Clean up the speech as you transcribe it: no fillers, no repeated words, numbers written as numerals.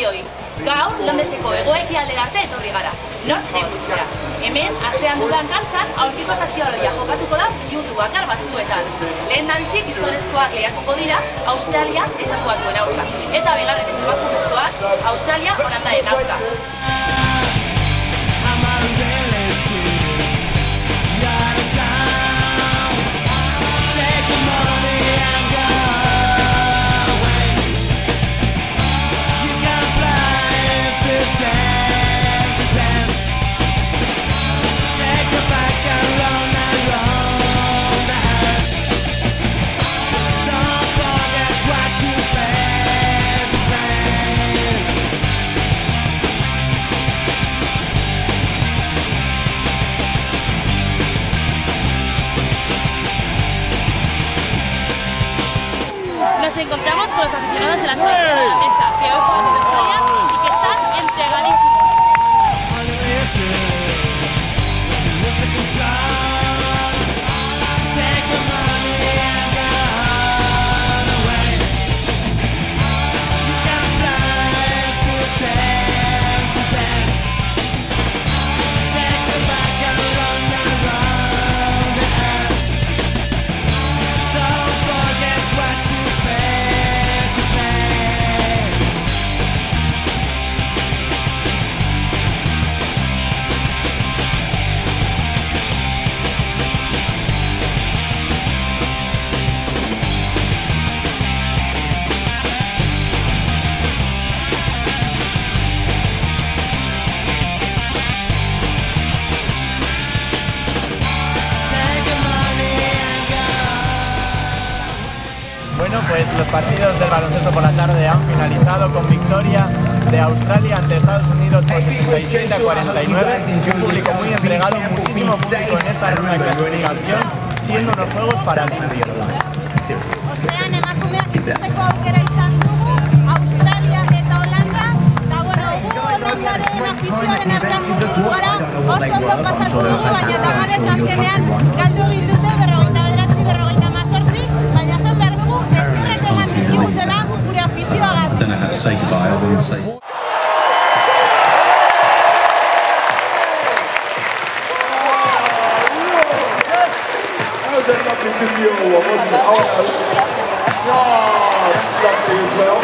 guztioi. Gaur, Londreseko hego-ekialdera arte etorri gara, North Greenwichera. Hemen, atzean dudan kantxan, aurkiko saskibaloia jokatuko da minutu bakar batzuetan. Lehen nabizik gizonezkoak lehiatuko dira Australia estatu batuen aurka. Eta bigarren emakumezkoak Australia Holandaren aurka. Nos encontramos con los aficionados de la selección holandesa, que hoy juegan en Australia y que están entregadísimos. Bueno, pues los partidos del baloncesto por la tarde han finalizado con victoria de Australia ante Estados Unidos por 67-49. Un público muy entregado, muchísimo público en esta ronda de clasificación, siendo unos juegos paralímpicos. Ostean emakumeak ikusteko aukera izan dugu, Australia eta Holanda, eta gu Holandaren afizioaren artean murgildu gara, oso ondo pasatu dugu, baina tamalez azkenean galdu dute 49-48, baina esan behar dugu eskerrak eman dizkigutela gure afizioagatik. Lovely to you, wasn't it? Oh, no. Oh, that's lovely as well.